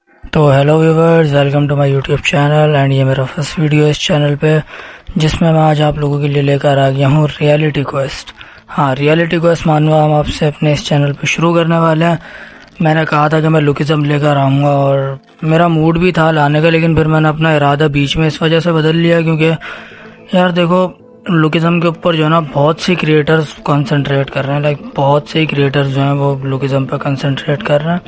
तो hello viewers, welcome to my YouTube channel and ये मेरा फर्स्ट वीडियो इस चैनल पे जिसमें मैं आज आप लोगों के लिए लेकर आ गया हूँ रियलिटी क्वेस्ट। हाँ, रियलिटी क्वेस्ट मानवा हम आपसे अपने इस चैनल पे शुरू करने वाले हैं। मैंने कहा था कि मैं लुकिज्म लेकर आऊँगा और मेरा मूड भी था लाने का, लेकिन फिर मैंने अपना इरादा बीच में इस वजह से बदल लिया क्योंकि यार देखो, लुकिज्म के ऊपर जो है ना बहुत सी क्रिएटर्स कंसंट्रेट कर रहे हैं। बहुत से क्रिएटर्स जो हैं वो लुकिज्म पे कंसंट्रेट कर रहे हैं,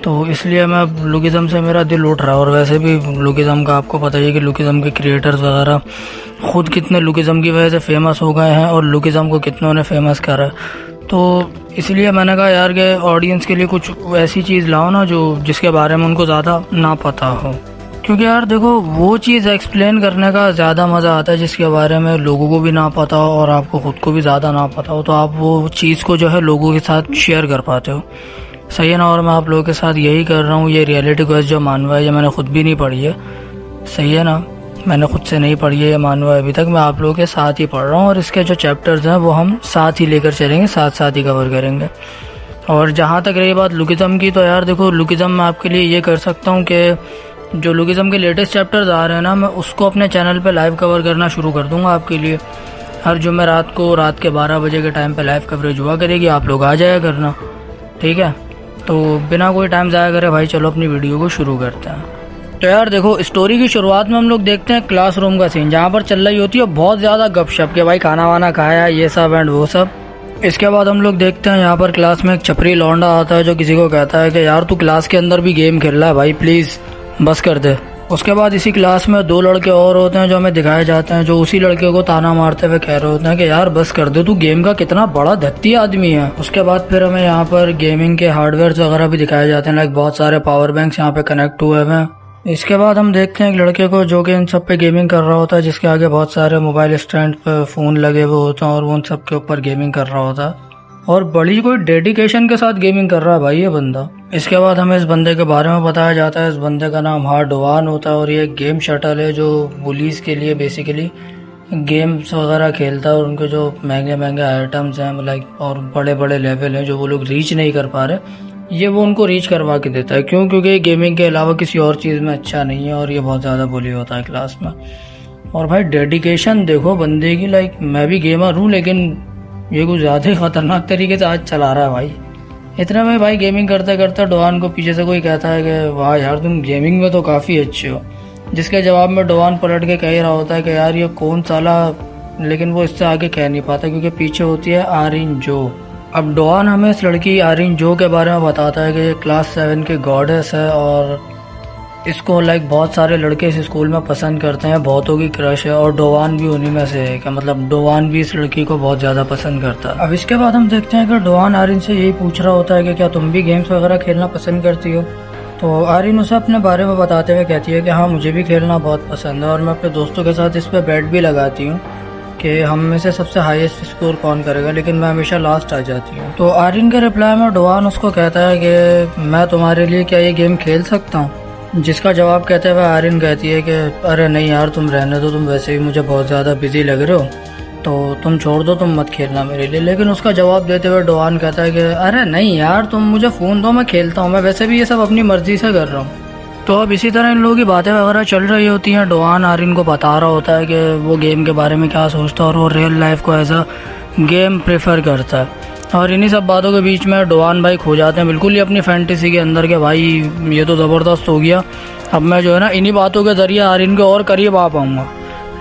तो इसलिए मैं लुकिज्म से मेरा दिल उठ रहा है। और वैसे भी लुकिज्म का आपको पता ही है कि लुकिज्म के क्रिएटर्स वगैरह खुद कितने लुकिज्म की वजह से फेमस हो गए हैं और लुकिज्म को कितनों ने फेमस करा है। तो इसलिए मैंने कहा यार कि ऑडियंस के लिए कुछ ऐसी चीज़ लाओ ना जो जिसके बारे में उनको ज़्यादा ना पता हो, क्योंकि यार देखो वो चीज़ एक्सप्लेन करने का ज़्यादा मज़ा आता है जिसके बारे में लोगों को भी ना पता हो और आपको खुद को भी ज़्यादा ना पता हो, तो आप वो चीज़ को जो है लोगों के साथ शेयर कर पाते हो। सही है ना। और मैं आप लोगों के साथ यही कर रहा हूँ। ये रियलिटी क्वेस्ट जो मानवा है ये मैंने खुद भी नहीं पढ़ी है। सही है ना, मैंने खुद से नहीं पढ़ी है ये मानवा अभी तक। मैं आप लोगों के साथ ही पढ़ रहा हूँ और इसके जो चैप्टर्स हैं वो हम साथ ही लेकर चलेंगे, साथ साथ ही कवर करेंगे। और जहाँ तक रही बात लुकिज्म की, तो यार देखो लुकिज्म मैं आपके लिए ये कर सकता हूँ कि जो लुकिज्म के लेटेस्ट चैप्टर्स आ रहे हैं ना, मैं उसको अपने चैनल पे लाइव कवर करना शुरू कर दूंगा आपके लिए। हर जुमेरात को रात के 12 बजे के टाइम पे लाइव कवरेज हुआ करेगी, आप लोग आ जाया करना, ठीक है। तो बिना कोई टाइम ज़ाया करे भाई चलो अपनी वीडियो को शुरू करते हैं। तो यार देखो, स्टोरी की शुरुआत में हम लोग देखते हैं क्लासरूम का सीन, जहाँ पर चल रही होती है बहुत ज़्यादा गपशप के भाई खाना वाना खाया ये सब एंड वो सब। इसके बाद हम लोग देखते हैं यहाँ पर क्लास में एक छपरी लौंडा आता है जो किसी को कहता है कि यार तू क्लास के अंदर भी गेम खेल रहा है भाई, प्लीज़ बस कर दे। उसके बाद इसी क्लास में 2 लड़के और होते हैं जो हमें दिखाए जाते हैं, जो उसी लड़के को ताना मारते हुए कह रहे होते हैं कि यार बस कर दे, तू गेम का कितना बड़ा धत्ती आदमी है। उसके बाद फिर हमें यहाँ पर गेमिंग के हार्डवेयर वगैरह भी दिखाए जाते हैं, बहुत सारे पावर बैंक्स यहाँ पे कनेक्ट हुए हैं। इसके बाद हम देखते हैं एक लड़के को जो कि इन सब पे गेमिंग कर रहा होता है, जिसके आगे बहुत सारे मोबाइल स्टैंड पे फ़ोन लगे हुए होते हैं और वो उन सब के ऊपर गेमिंग कर रहा होता है और बड़ी कोई डेडिकेशन के साथ गेमिंग कर रहा है भाई ये बंदा। इसके बाद हमें इस बंदे के बारे में बताया जाता है। इस बंदे का नाम डोवान होता है और ये एक गेम शटल है जो पुलिस के लिए बेसिकली गेम्स वगैरह खेलता है और उनके जो महंगे महंगे आइटम्स हैं और बड़े बड़े लेवल हैं जो वो लोग रीच नहीं कर पा रहे, ये वो उनको रीच करवा के देता है। क्यों? क्योंकि गेमिंग के अलावा किसी और चीज़ में अच्छा नहीं है और ये बहुत ज़्यादा बुली होता है क्लास में। और भाई डेडिकेशन देखो बंदे की, मैं भी गेमर हूँ लेकिन ये कुछ ज़्यादा ही खतरनाक तरीके से आज चला रहा है भाई। इतना में भाई गेमिंग करते करते डोवान को पीछे से कोई कहता है कि वाह यार तुम गेमिंग में तो काफ़ी अच्छे हो, जिसके जवाब में डोवान पलट के कह रहा होता है कि यार ये कौन साला, लेकिन वो इससे आगे कह नहीं पाता क्योंकि पीछे होती है आरिन जो। अब डोवान हमें इस लड़की आरिन जो के बारे में बताता है कि ये क्लास 7 की गॉडेस है और इसको बहुत सारे लड़के इस स्कूल में पसंद करते हैं, बहुतों की क्रश है और डोवान भी उन्हीं में से है कि डोवान भी इस लड़की को बहुत ज़्यादा पसंद करता है। अब इसके बाद हम देखते हैं कि डोवान आरिन से यही पूछ रहा होता है कि क्या तुम भी गेम्स वगैरह खेलना पसंद करती हो। तो आरिन उसे अपने बारे में बताते हुए कहती है कि हाँ मुझे भी खेलना बहुत पसंद है और मैं अपने दोस्तों के साथ इस पर बैट भी लगाती हूँ कि हम में से सबसे हाईएस्ट स्कोर कौन करेगा, लेकिन मैं हमेशा लास्ट आ जाती हूँ। तो आरिन के रिप्लाई में डोवान उसको कहता है कि मैं तुम्हारे लिए क्या ये गेम खेल सकता हूँ, जिसका जवाब कहते हुए आरिन कहती है कि अरे नहीं यार तुम रहने दो, तुम वैसे भी मुझे बहुत ज़्यादा बिजी लग रहे हो तो तुम छोड़ दो, तुम मत खेलना मेरे लिए। लेकिन उसका जवाब देते हुए डोवान कहता है कि अरे नहीं यार तुम मुझे फ़ोन दो, मैं खेलता हूँ, मैं वैसे भी ये सब अपनी मर्जी से कर रहा हूँ। तो अब इसी तरह इन लोगों की बातें वगैरह चल रही होती हैं। डोवान आरिन को बता रहा होता है कि वो गेम के बारे में क्या सोचता है और वो रियल लाइफ को एज अ गेम प्रेफर करता है। और इन्हीं सब बातों के बीच में डोवान भाई खो जाते हैं बिल्कुल ही अपनी फैंटेसी के अंदर के भाई ये तो ज़बरदस्त हो गया, अब मैं जो है ना इन्हीं बातों के ज़रिए आरिन के और करीब आ पाऊँगा।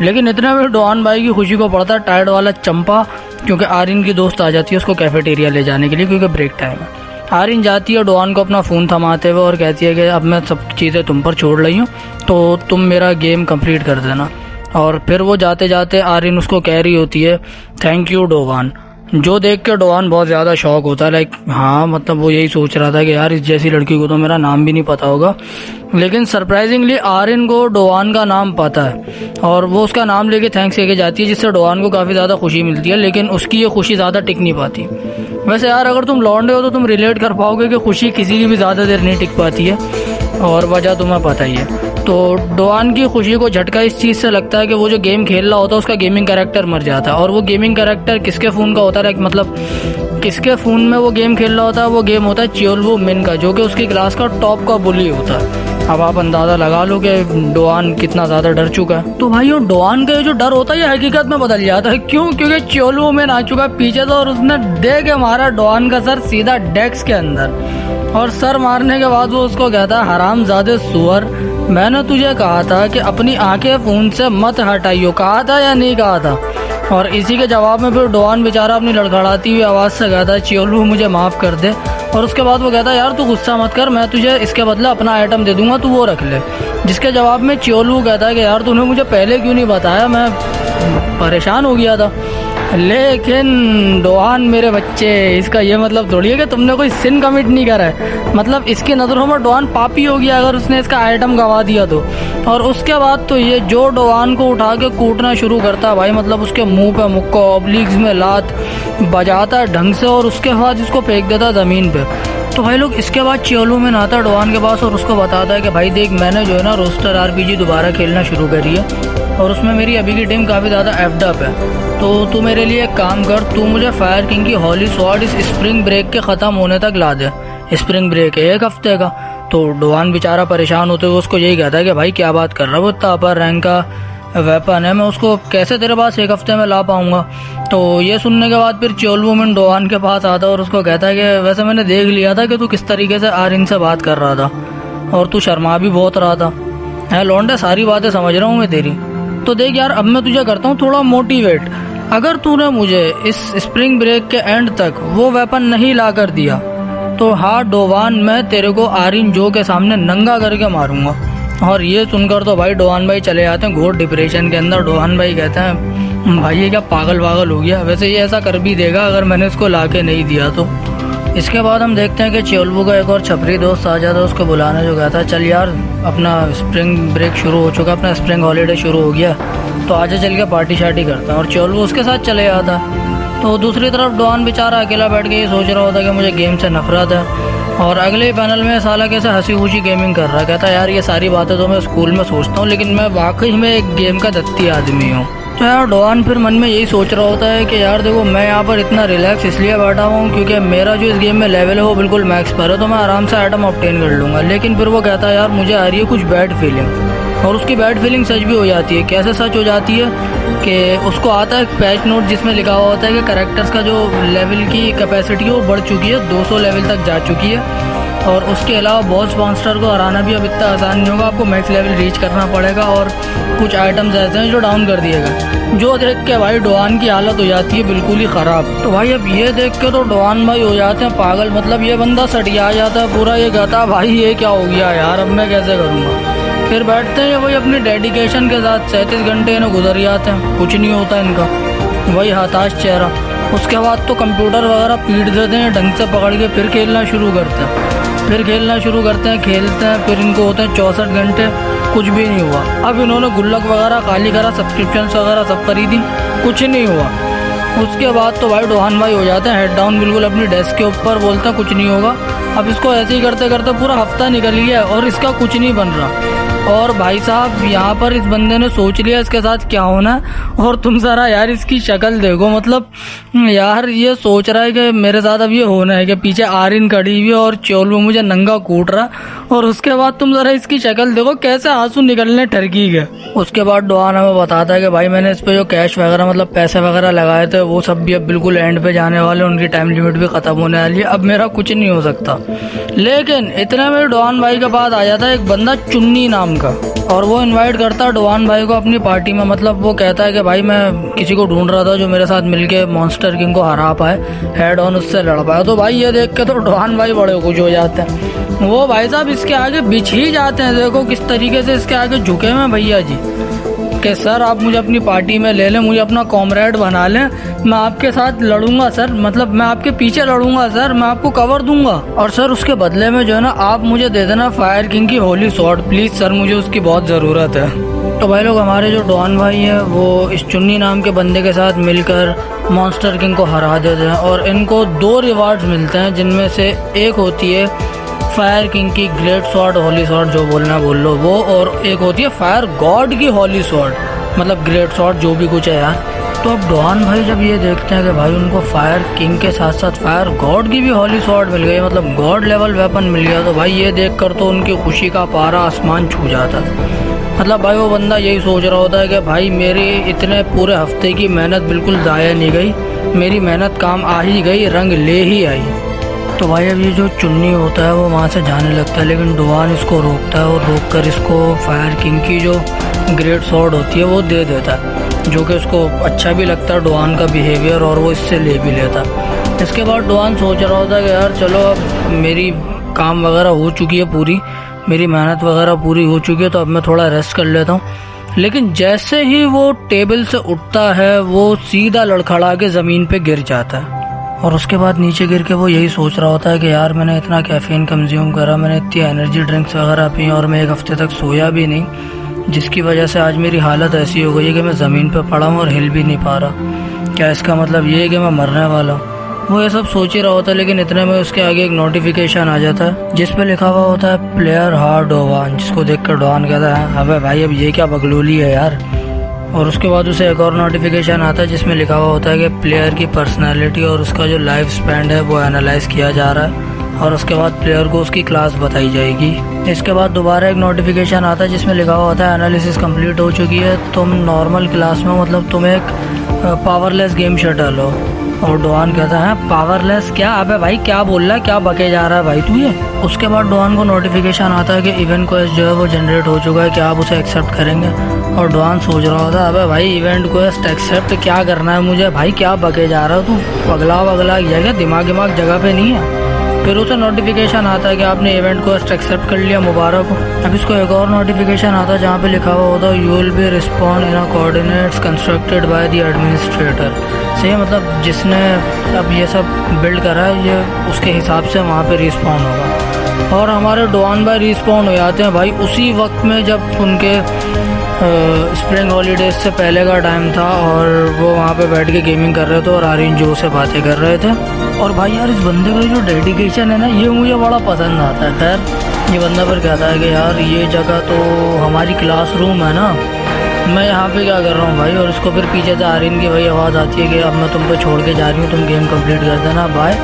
लेकिन इतने में डोवान भाई की खुशी को पड़ता है टायर्ड वाला चंपा, क्योंकि आरिन की दोस्त आ जाती है उसको कैफेटेरिया ले जाने के लिए क्योंकि ब्रेक टाइम है। आरिन जाती है डोवान को अपना फ़ोन थमाते हुए और कहती है कि अब मैं सब चीज़ें तुम पर छोड़ रही हूँ तो तुम मेरा गेम कंप्लीट कर देना। और फिर वो जाते जाते आरिन उसको कह रही होती है थैंक यू डोवान, जो देख के डोवान बहुत ज़्यादा शॉक होता है। हाँ वो यही सोच रहा था कि यार इस जैसी लड़की को तो मेरा नाम भी नहीं पता होगा, लेकिन सरप्राइजिंगली आरिन को डोवान का नाम पता है और वो उसका नाम लेके थैंक्स लेके जाती है, जिससे डोवान को काफ़ी ज़्यादा खुशी मिलती है। लेकिन उसकी ये खुशी ज़्यादा टिक नहीं पाती। वैसे यार अगर तुम लौंडे हो तो तुम रिलेट कर पाओगे कि खुशी किसी की भी ज़्यादा देर नहीं टिक पाती है और वजह तुम्हें पता ही है। तो डोवान की खुशी को झटका इस चीज़ से लगता है कि वो जो गेम खेल रहा होता है उसका गेमिंग कैरेक्टर मर जाता है और वो गेमिंग कैरेक्टर किसके फ़ोन का होता है, किसके फ़ोन में वो गेम खेल रहा होता है, वो गेम होता है चियोलवू मिन का, जो कि उसकी क्लास का टॉप का बुली होता है। अब आप अंदाज़ा लगा लो कि डोआन कितना ज़्यादा डर चुका है। तो भाई वो डोआन का जो डर होता है ये हकीकत में बदल जाता है। क्यों? क्योंकि चियोलवू मिन आ चुका पीछे से और उसने दे के मारा डोआन का सर सीधा डेस्क के अंदर। और सर मारने के बाद वो उसको कहता है, हरामजादे सुअर, मैंने तुझे कहा था कि अपनी आंखें फ़ोन से मत हटाइयो, कहा था या नहीं कहा था? और इसी के जवाब में फिर डोआन बेचारा अपनी लड़खड़ाती हुई आवाज़ से कहता है, चियोलवू मुझे माफ़ कर दे। और उसके बाद वो कहता है, यार तू गुस्सा मत कर, मैं तुझे इसके बदले अपना आइटम दे दूंगा, तू वो रख ले। जिसके जवाब में चियोलवू कहता है कि यार तूने मुझे पहले क्यों नहीं बताया, मैं परेशान हो गया था। लेकिन डोआन मेरे बच्चे, इसका ये मतलब थोड़ी है कि तुमने कोई सिन कमिट नहीं करा है। मतलब इसकी नज़रों में डोआन पापी हो गया अगर उसने इसका आइटम गंवा दिया तो। और उसके बाद तो ये जो डोआन को उठा के कूटना शुरू करता है भाई, मतलब उसके मुंह पे मुक्का, ऑब्लिक्स में लात बजाता है ढंग से, और उसके बाद इसको फेंक देता है ज़मीन पे। तो भाई लोग इसके बाद चियोलवू मिन आता है डोआन के पास और उसको बताता है कि भाई देख, मैंने जो है ना रोस्टर RPG दोबारा खेलना शुरू करी है और उसमें मेरी अभी की टीम काफ़ी ज़्यादा एफ्ड अप है। तो तू मेरे लिए एक काम कर, तू मुझे फायर किंग की हॉली स्वॉर्ड इस स्प्रिंग ब्रेक के ख़त्म होने तक ला दे। स्प्रिंग ब्रेक है 1 हफ्ते का। तो डोआन बेचारा परेशान होते हुए उसको यही कहता है कि भाई क्या बात कर रहा है, वो इतना अपर रैंक का वेपन है, मैं उसको कैसे तेरे पास 1 हफ्ते में ला पाऊंगा। तो ये सुनने के बाद फिर चियोलवू मिन डोआन के पास आता है और उसको कहता है कि वैसे मैंने देख लिया था कि तू किस तरीके से आरिन से बात कर रहा था और तू शर्मा भी बहुत रहा था। है लौंडे, सारी बातें समझ रहा हूँ मैं तेरी। तो देख यार, अब मैं तुझे करता हूँ थोड़ा मोटिवेट। अगर तूने मुझे इस स्प्रिंग ब्रेक के एंड तक वो वेपन नहीं ला कर दिया तो हाँ डोआन, मैं तेरे को आरिन जो के सामने नंगा करके मारूंगा। और ये सुनकर तो भाई डोआन भाई चले जाते हैं घोर डिप्रेशन के अंदर। डोआन भाई कहते हैं, भाई ये क्या पागल हो गया, वैसे ये ऐसा कर भी देगा अगर मैंने इसको ला के नहीं दिया तो। इसके बाद हम देखते हैं कि चियोलवू का एक और छपरी दोस्त आ जाता है उसको बुलाने, जो कहता है, चल यार अपना स्प्रिंग ब्रेक शुरू हो चुका, अपना स्प्रिंग हॉलीडे शुरू हो गया, तो आजा चल के पार्टी शार्टी करते हैं। और चियोलवू उसके साथ चले जाता है। तो दूसरी तरफ डोआन बेचारा अकेला बैठ के ये सोच रहा होता है कि मुझे गेम से नफरत है। और अगले पैनल में साला कैसे हंसी खुशी गेमिंग कर रहा है। कहता है, यार ये सारी बातें तो मैं स्कूल में सोचता हूँ, लेकिन मैं वाकई में एक गेम का दत्ती आदमी हूँ। तो यार डोआन फिर मन में यही सोच रहा होता है कि यार देखो, मैं यहाँ पर इतना रिलैक्स इसलिए बैठा हुआ हूँ क्योंकि मेरा जो इस गेम में लेवल है वो बिल्कुल मैक्स पर है, तो मैं आराम से आइटम ऑब्टेन कर लूँगा। लेकिन फिर वो कहता है, यार मुझे आ रही है कुछ बैड फीलिंग। और उसकी बैड फीलिंग सच भी हो जाती है। कैसे सच हो जाती है कि उसको आता है एक पैच नोट जिसमें लिखा हुआ होता है कि कैरेक्टर्स का जो लेवल की कैपेसिटी है वो बढ़ चुकी है, 200 लेवल तक जा चुकी है। और उसके अलावा बॉस मॉन्स्टर को हराना भी अब इतना आसान नहीं होगा, आपको मैक्स लेवल रीच करना पड़ेगा। और कुछ आइटम्स ऐसे हैं जो डाउन कर दिए गए, जो देख के भाई डोआन की हालत हो जाती है बिल्कुल ही ख़राब। तो भाई अब ये देख के तो डोआन भाई हो जाते हैं पागल, मतलब ये बंदा सटिया जाता है पूरा। ये कहता है, भाई ये क्या हो गया यार, अब मैं कैसे करूँगा। फिर बैठते हैं वही अपनी डेडिकेशन के साथ, 37 घंटे इन्हें गुजर जाते हैं, कुछ नहीं होता इनका, वही हताश चेहरा। उसके बाद तो कंप्यूटर वगैरह पीट देते हैं ढंग से पकड़ के, फिर खेलना शुरू करते हैं। खेलते हैं, फिर इनको होते हैं 64 घंटे, कुछ भी नहीं हुआ। अब इन्होंने गुल्लक वगैरह खाली करा, सब्सक्रिप्शन वगैरह सब खरीदी, कुछ नहीं हुआ। उसके बाद तो भाई डोआन भाई हो जाते हैं हेड डाउन बिल्कुल अपनी डेस्क के ऊपर, बोलते हैं कुछ नहीं होगा। अब इसको ऐसे ही करते करते पूरा हफ्ता निकल गया और इसका कुछ नहीं बन रहा। और भाई साहब यहाँ पर इस बंदे ने सोच लिया इसके साथ क्या होना है। और तुम ज़रा यार इसकी शक्ल देखो, मतलब यार ये सोच रहा है कि मेरे साथ अब ये होना है कि पीछे आरिन खड़ी हुई है और चियोलवू मुझे नंगा कूट रहा। और उसके बाद तुम ज़रा इसकी शक्ल देखो, कैसे आंसू निकलने ठरकी गए। उसके बाद डोआन हमें बताता है कि भाई मैंने इस पर जो कैश वगैरह मतलब पैसे वगैरह लगाए थे वो सब भी अब बिल्कुल एंड पे जाने वाले, उनकी टाइम लिमिट भी ख़त्म होने वाली है, अब मेरा कुछ नहीं हो सकता। लेकिन इतने में डोआन भाई के पास आ जाता है एक बंदा चुन्नी नाम का, और वो इनवाइट करता है डोआन भाई को अपनी पार्टी में। मतलब वो कहता है कि भाई मैं किसी को ढूंढ रहा था जो मेरे साथ मिलके मॉन्स्टर किंग को हरा पाए, हेड ऑन उससे लड़ पाए। तो भाई ये देख के तो डोआन भाई बड़े खुश हो जाते हैं। वो भाई साहब इसके आगे बिछ ही जाते हैं, देखो किस तरीके से इसके आगे झुके हुए भैया जी, कि सर आप मुझे अपनी पार्टी में ले लें, मुझे अपना कॉमरेड बना लें, मैं आपके साथ लड़ूंगा सर, मतलब मैं आपके पीछे लड़ूंगा सर, मैं आपको कवर दूंगा। और सर उसके बदले में जो है ना आप मुझे दे देना फायर किंग की होली स्वॉर्ड, प्लीज़ सर, मुझे उसकी बहुत ज़रूरत है। तो भाई लोग हमारे जो डॉन भाई है वो इस चुन्नी नाम के बंदे के साथ मिलकर मॉन्स्टर किंग को हरा देते हैं। और इनको 2 रिवार्ड्स मिलते हैं, जिनमें से एक होती है फायर किंग की ग्रेट स्वॉर्ड होली स्वॉर्ड, जो बोलना बोल लो वो, और एक होती है फायर गॉड की होली स्वॉर्ड, मतलब ग्रेट स्वॉर्ड जो भी कुछ है यार। तो अब डॉन भाई जब ये देखते हैं कि भाई उनको फायर किंग के साथ साथ फायर गॉड की भी हॉली स्वॉर्ड मिल गई, मतलब गॉड लेवल वेपन मिल गया, तो भाई ये देखकर तो उनकी खुशी का पारा आसमान छू जाता। मतलब भाई वो बंदा यही सोच रहा होता है कि भाई मेरी इतने पूरे हफ्ते की मेहनत बिल्कुल ज़ाया नहीं गई, मेरी मेहनत काम आ ही गई, रंग ले ही आई। तो भाई अब ये जो चुन्नी होता है वो वहाँ से जाने लगता है, लेकिन डुआन इसको रोकता है और रोक कर इसको फायर किंग की जो ग्रेट स्वॉर्ड होती है वो दे देता है, जो कि उसको अच्छा भी लगता है डुआन का बिहेवियर, और वो इससे ले भी लेता। इसके बाद डुआन सोच रहा होता है कि यार चलो अब मेरी काम वगैरह हो चुकी है पूरी, मेरी मेहनत वगैरह पूरी हो चुकी है, तो अब मैं थोड़ा रेस्ट कर लेता हूँ। लेकिन जैसे ही वो टेबल से उठता है वो सीधा लड़खड़ा के ज़मीन पे गिर जाता है, और उसके बाद नीचे गिर के वो यही सोच रहा होता है कि यार मैंने इतना कैफीन कंज्यूम करा, मैंने इतनी एनर्जी ड्रिंक्स वगैरह पी और मैं एक हफ्ते तक सोया भी नहीं, जिसकी वजह से आज मेरी हालत ऐसी हो गई है कि मैं ज़मीन पे पड़ा हूँ और हिल भी नहीं पा रहा। क्या इसका मतलब ये है कि मैं मरने वाला हूँ? वो ये सब सोच ही रहा होता है, लेकिन इतने में उसके आगे एक नोटिफिकेशन आ जाता है जिस पे लिखा हुआ होता है प्लेयर हार डोवान, जिसको देखकर डॉन कहता है अबे भाई अब ये क्या बगलोली है यार। और उसके बाद उसे एक और नोटिफिकेशन आता है जिसमें लिखा हुआ होता है कि प्लेयर की पर्सनैलिटी और उसका जो लाइफ स्पैन है वो एनालाइज किया जा रहा है, और उसके बाद प्लेयर को उसकी क्लास बताई जाएगी। इसके बाद दोबारा एक नोटिफिकेशन आता है जिसमें लिखा हुआ होता है एनालिसिस कंप्लीट हो चुकी है, तुम नॉर्मल क्लास में, मतलब तुम एक पावरलेस गेम शटल हो। और डॉन कहता है पावरलेस क्या? अबे भाई क्या बोल रहा है, क्या बके जा रहा है भाई तू ये। उसके बाद डॉन को नोटिफिकेशन आता है कि इवेंट क्वेस्ट जो है वो जनरेट हो चुका है, क्या आप उसे एक्सेप्ट करेंगे? और डॉन सोच रहा होता है अबे भाई इवेंट क्वेस्ट एक्सेप्ट क्या करना है मुझे, भाई क्या बके जा रहा है तू, पगला गया क्या, दिमाग जगह पे नहीं है। फिर उसे नोटिफिकेशन आता है कि आपने इवेंट क्वेस्ट एक्सेप्ट कर लिया, मुबारक हो। अब इसको एक और नोटिफिकेशन आता है जहाँ पे लिखा हुआ होता है you will be respond in a coordinates constructed by the administrator. सही है, मतलब जिसने अब ये सब बिल्ड करा है ये उसके हिसाब से वहाँ पे रिस्पॉन्ड होगा। और हमारे डॉन भाई रिस्पॉन्ड हो जाते हैं भाई उसी वक्त में जब उनके स्प्रिंग हॉलीडेज से पहले का टाइम था, और वो वहाँ पे बैठ के गेमिंग कर रहे थे और आर्यन जो से बातें कर रहे थे। और भाई यार इस बंदे का जो डेडिकेशन है ना ये मुझे बड़ा पसंद आता है। खैर ये बंदा फिर कहता है कि यार ये जगह तो हमारी क्लासरूम है ना, मैं यहाँ पे क्या कर रहा हूँ भाई। और उसको फिर पीछे से आर्यन की भाई आवाज़ आती है कि अब मैं तुम पे छोड़ के जा रही हूँ, तुम गेम कंप्लीट कर देना, बाय।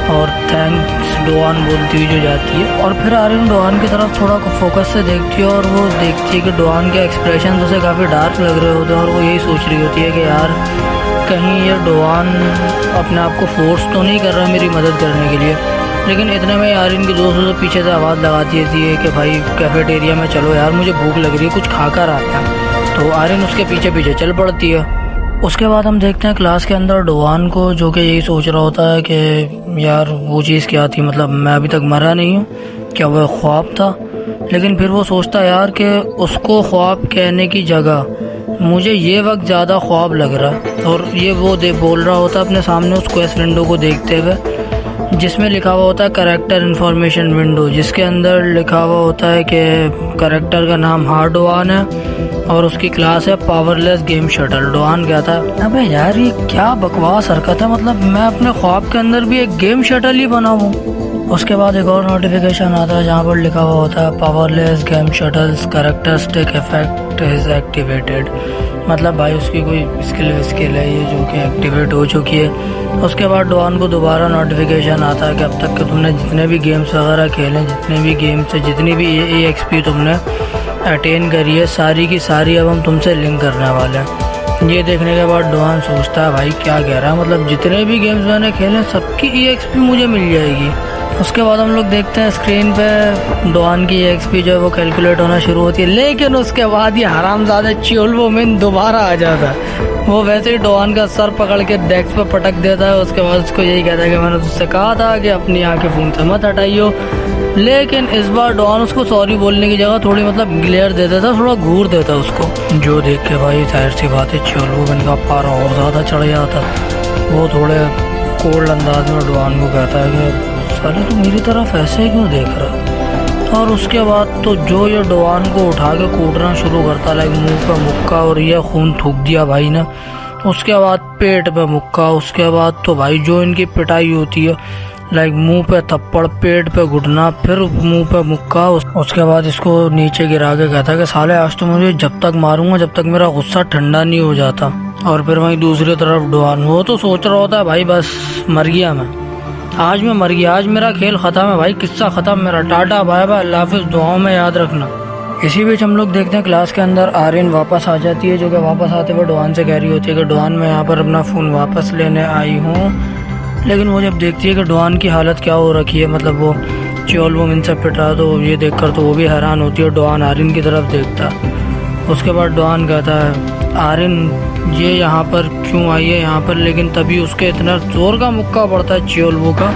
और थैंक्स डोआन बोलती हुई जो जाती है, और फिर आर्यन डोआन की तरफ थोड़ा फोकस से देखती है और वो देखती है कि डोआन के एक्सप्रेशन उसे काफ़ी डार्क लग रहे होते हैं, और वो यही सोच रही होती है कि यार कहीं ये डोआन अपने आप को फोर्स तो नहीं कर रहा मेरी मदद करने के लिए। लेकिन इतने में आर्यन की दोस्तों से पीछे से आवाज़ लगाती रहती है कि भाई कैफेटेरिया में चलो यार, मुझे भूख लग रही है, कुछ खा कर आते हैं। तो आर्यन उसके पीछे पीछे चल पड़ती है। उसके बाद हम देखते हैं क्लास के अंदर डोआन को, जो कि यही सोच रहा होता है कि यार वो चीज़ क्या थी, मतलब मैं अभी तक मरा नहीं हूँ, क्या वह ख्वाब था? लेकिन फिर वो सोचता है यार कि उसको ख्वाब कहने की जगह मुझे ये वक्त ज़्यादा ख्वाब लग रहा है। और ये वो बोल रहा होता है अपने सामने उस क्वेस्ट विंडो को देखते हुए जिसमें लिखा हुआ होता है करेक्टर इन्फॉर्मेशन विंडो, जिसके अंदर लिखा हुआ होता है कि करेक्टर का नाम हार्ड डोआन है और उसकी क्लास है पावरलेस गेम शटल। डोआन कहता है अबे यार ये क्या बकवास हरकत है, मतलब मैं अपने ख्वाब के अंदर भी एक गेम शटल ही बना हूँ। उसके बाद एक और नोटिफिकेशन आता है जहाँ पर लिखा हुआ होता है powerless game shuttles characteristic effect is activated, मतलब भाई उसकी कोई स्किल है ये जो कि एक्टिवेट हो चुकी है। उसके बाद डॉन को दोबारा नोटिफिकेशन आता है कि अब तक के तुमने जितने भी गेम्स वगैरह खेले, जितने भी गेम्स से जितनी भी EXP तुमने अटेन करी है, सारी की सारी अब हम तुमसे लिंक करने वाले हैं। ये देखने के बाद डॉन सोचता है भाई क्या कह रहा है, मतलब जितने भी गेम्स मैंने खेले सबकी EXP मुझे मिल जाएगी। उसके बाद हम लोग देखते हैं स्क्रीन पे डॉन की EXP जो है वो कैलकुलेट होना शुरू होती है, लेकिन उसके बाद ये हरामजादा चियोल्वोमेन दोबारा आ जाता है। वो वैसे ही डॉन का सर पकड़ के डेस्क पे पटक देता है। उसके बाद उसको यही कहता है कि मैंने तुझसे कहा था कि अपनी आंखें फोन से मत हटाइयो। लेकिन इस बार डॉन उसको सॉरी बोलने की जगह थोड़ी मतलब ग्लेयर दे देता, थोड़ा घूर देता उसको, जो देख के भाई जाहिर सी बात है चियोल्वोमेन का पारा और ज़्यादा चढ़ जाता। वो थोड़े कोल्ड अंदाज में डॉन को कहता है कि साले तू मेरी तरफ ऐसे क्यों देख रहा। और उसके बाद तो जो ये डॉन को उठा के कूटना शुरू करता, लाइक मुंह पे मुक्का, और ये खून थूक दिया भाई ने। उसके बाद पेट पे मुक्का, उसके बाद तो भाई जो इनकी पिटाई होती है लाइक मुंह पे थप्पड़, पेट पे घुटना, फिर मुंह पे मुक्का। उसके बाद इसको नीचे गिरा के कहता कि साले आज तो मुझे जब तक मारूंगा जब तक मेरा गुस्सा ठंडा नहीं हो जाता। और फिर वहीं दूसरी तरफ डॉन, वो तो सोच रहा होता है भाई बस मर गया मैं मर गया, आज मेरा खेल खत्म है भाई, किस्सा खत्म मेरा, टाटा बाय बाय, अल्लाह हाफिज़, दुआओं में याद रखना। इसी बीच हम लोग देखते हैं क्लास के अंदर आर्यन वापस आ जाती है, जो कि वापस आते हुए डॉन से कह रही होती है कि डॉन मैं यहाँ पर अपना फ़ोन वापस लेने आई हूँ। लेकिन वो जब देखती है कि डॉन की हालत क्या हो रखी है, मतलब वो चोल वो इनसे पिट रहा, तो ये देखकर तो वो भी हैरान होती है। डॉन आर्यन की तरफ देखता है। उसके बाद डॉन कहता है आर्यन ये यहाँ पर क्यों आई है यहाँ पर, लेकिन तभी उसके इतना जोर का मुक्का पड़ता है चियोलवो का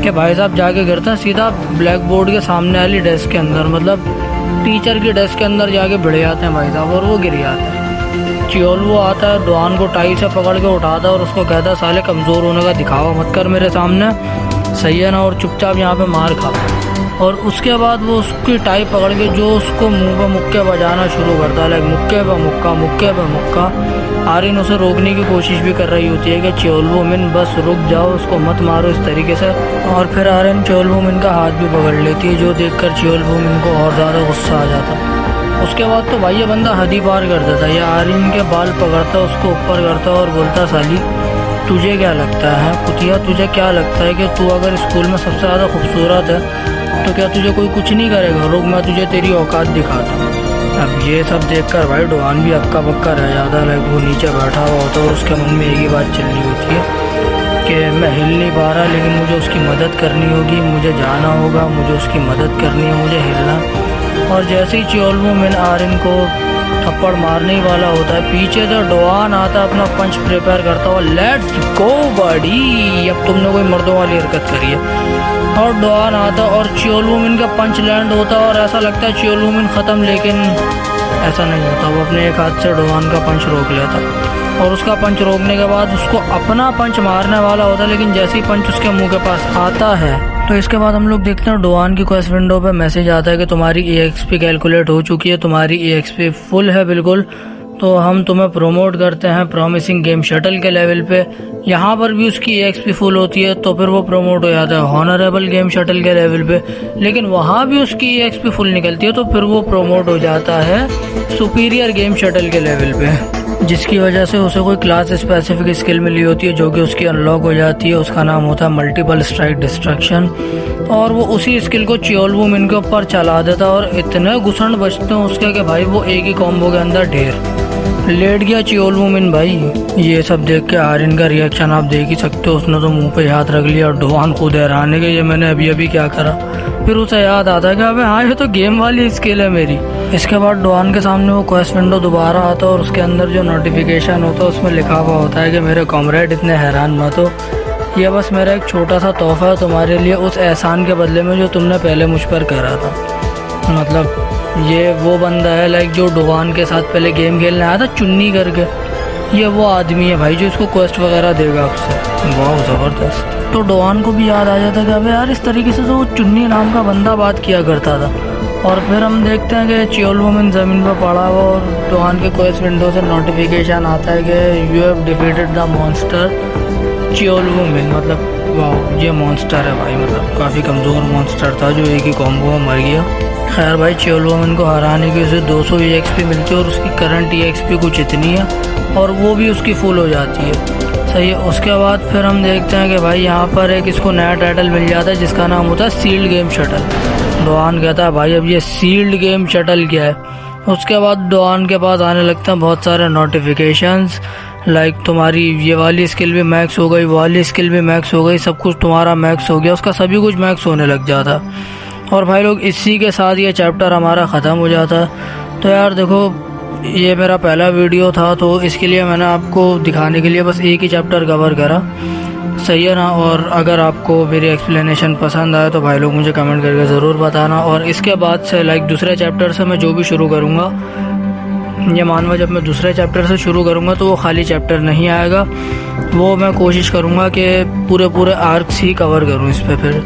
कि भाई साहब जाके गिरता है सीधा ब्लैक बोर्ड के सामने वाली डेस्क के अंदर, मतलब टीचर की डेस्क के अंदर जाके भिड़ जाते हैं भाई साहब, और वो गिर जाता है। चियोलवो आता है, डॉन को टाई से पकड़ के उठाता है और उसको कहता है साले कमज़ोर होने का दिखावा मत कर मेरे सामने, सही है ना, और चुपचाप यहाँ पे मार खा। और उसके बाद वो उसकी टाई पकड़ के जो उसको मुंह पे मुक्के बजाना शुरू करता है, लाइक मुक्के पे मुक्का, मुक्के पे मुक्का। आर्यन उसे रोकने की कोशिश भी कर रही होती है कि चियोलवो मिन बस रुक जाओ, उसको मत मारो इस तरीके से। और फिर आर्यन चियोलवो मिन का हाथ भी पकड़ लेती है, जो देखकर चियोलवो मिन को और ज़्यादा गुस्सा आ जाता। उसके बाद तो भाई ये बंदा हद ही पार कर देता है, ये आर्यन के बाल पकड़ता, उसको ऊपर करता और बोलता साली तुझे क्या लगता है कुतिया, तुझे क्या लगता है कि तू अगर स्कूल में सबसे ज़्यादा खूबसूरत है तो क्या तुझे कोई कुछ नहीं करेगा, रुक मैं तुझे तेरी औकात दिखाता हूँ। अब ये सब देखकर भाई डॉन भी अक्का बक्का रह जाता है, लाइक वो नीचे बैठा हुआ होता है और उसके मन में एक ही बात चल रही होती है कि मैं हिल नहीं पा रहा, लेकिन मुझे उसकी मदद करनी होगी, मुझे जाना होगा, मुझे उसकी मदद करनी है, मुझे हिलना। और जैसे ही चियोलवो मिन आर्यन को थप्पड़ मारने ही वाला होता है, पीछे से डॉन आता अपना पंच प्रिपेयर करता हुआ, लेट्स गो बड़ी, अब तुमने कोई मर्दों वाली हरकत करी है। और डॉन आता और चियोलवो मिन का पंच लैंड होता और ऐसा लगता है चियोलवो मिन ख़त्म, लेकिन ऐसा नहीं होता। वो अपने एक हाथ से डॉन का पंच रोक लेता और उसका पंच रोकने के बाद उसको अपना पंच मारने वाला होता, लेकिन जैसे ही पंच उसके मुंह के पास आता है तो इसके बाद हम लोग देखते हैं डॉन की क्वेस्ट विंडो पे मैसेज आता है कि तुम्हारी EXP कैलकुलेट हो चुकी है, तुम्हारी EXP फुल है बिल्कुल, तो हम तुम्हें प्रमोट करते हैं प्रॉमिसिंग गेम शटल के लेवल पे। यहाँ पर भी उसकी EXP फुल होती है तो फिर वो प्रमोट हो जाता है हॉनरेबल गेम शटल के लेवल पे, लेकिन वहाँ भी उसकी EXP फुल निकलती है तो फिर वो प्रमोट हो जाता है सुपीरियर गेम शटल के लेवल पे, जिसकी वजह से उसे कोई क्लास स्पेसिफिक स्किल मिली होती है जो कि उसकी अनलॉक हो जाती है। उसका नाम होता है मल्टीपल स्ट्राइक डिस्ट्रक्शन, और वो उसी स्किल को चियोलवो मिन के ऊपर चला देता और इतने घुसंड बचते हैं उसके कि भाई वो एक ही कॉम्बो के अंदर ढेर लेट गया चियोलवो मिन भाई। ये सब देख के आर्यन का रिएक्शन आप देख ही सकते हो, उसने तो मुंह पे हाथ रख लिया और डॉन खुद हैरान है कि ये मैंने अभी अभी क्या करा। फिर उसे याद आता है कि अबे हाँ ये तो गेम वाली स्किल है मेरी। इसके बाद डॉन के सामने वो क्वेस्ट विंडो दोबारा आता है और उसके अंदर जो नोटिफिकेशन होता है उसमें लिखा हुआ होता है कि मेरे कॉमरेड इतने हैरान मत हो, ये बस मेरा एक छोटा सा तोहफा है तुम्हारे लिए उस एहसान के बदले में जो तुमने पहले मुझ पर करा था। मतलब ये वो बंदा है लाइक जो डॉन के साथ पहले गेम खेलने आया था चुन्नी करके, ये वो आदमी है भाई जो इसको क्वेस्ट वगैरह देगा आपसे। वाह ज़बरदस्त। तो डॉन को भी याद आ जाता है कि अबे यार इस तरीके से तो वो चुन्नी नाम का बंदा बात किया करता था। और फिर हम देखते हैं कि चियोलवो मिन ज़मीन पर पड़ा हुआ और डॉन के क्वेस्ट विंडो से नोटिफिकेशन आता है कि you have defeated the monster चियोलवो मिन। मतलब वाह ये मॉन्स्टर है भाई, मतलब काफ़ी कमज़ोर मॉन्स्टर था जो एक ही कॉम्बो में मर गया। खैर भाई चियोलवो मिन को हराने की उसे 200 EXP मिलती है और उसकी करंट EXP कुछ इतनी है और वो भी उसकी फुल हो जाती है, सही है। उसके बाद फिर हम देखते हैं कि भाई यहाँ पर एक इसको नया टाइटल मिल जाता है जिसका नाम होता है सील्ड गेम शटल। डॉन कहता है भाई अब ये सील्ड गेम शटल क्या है। उसके बाद डॉन के पास आने लगते हैं बहुत सारे नोटिफिकेशंस लाइक तुम्हारी ये वाली स्किल भी मैक्स हो गई, वाली स्किल भी मैक्स हो गई, सब कुछ तुम्हारा मैक्स हो गया। उसका सभी कुछ मैक्स होने लग जाता और भाई लोग इसी के साथ ये चैप्टर हमारा ख़त्म हो जाता है। तो यार देखो ये मेरा पहला वीडियो था तो इसके लिए मैंने आपको दिखाने के लिए बस एक ही चैप्टर कवर करा, सही है ना। और अगर आपको मेरी एक्सप्लेनेशन पसंद आए तो भाई लोग मुझे कमेंट करके ज़रूर बताना। और इसके बाद से लाइक दूसरे चैप्टर से मैं जो भी शुरू करूँगा, ये मानवा जब मैं दूसरे चैप्टर से शुरू करूँगा तो वो खाली चैप्टर नहीं आएगा, वो मैं कोशिश करूँगा कि पूरे आर्क्स ही कवर करूँ इस पर फिर,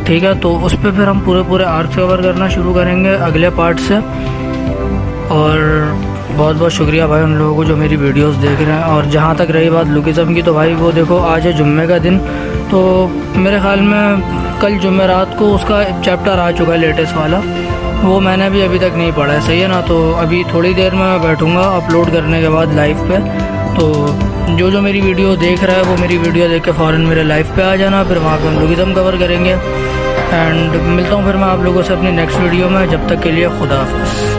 ठीक है। तो उस पर फिर हम पूरे आर्क्स कवर करना शुरू करेंगे अगले पार्ट से। और बहुत बहुत शुक्रिया भाई उन लोगों को जो मेरी वीडियोस देख रहे हैं। और जहाँ तक रही बात लुकिज़म की, तो भाई वो देखो आज है जुम्मे का दिन, तो मेरे ख़्याल में कल जुमेरात को उसका चैप्टर आ चुका है लेटेस्ट वाला, वो मैंने भी अभी तक नहीं पढ़ा है, सही है ना। तो अभी थोड़ी देर में मैं बैठूँगा अपलोड करने के बाद लाइव पे, तो जो मेरी वीडियो देख रहा है वो मेरी वीडियो देख के फ़ौरन मेरे लाइव पे आ जाना, फिर वहाँ पे हम लुकिज़म कवर करेंगे। एंड मिलता हूँ फिर मैं आप लोगों से अपनी नेक्स्ट वीडियो में, जब तक के लिए खुदा हाफ़िज़।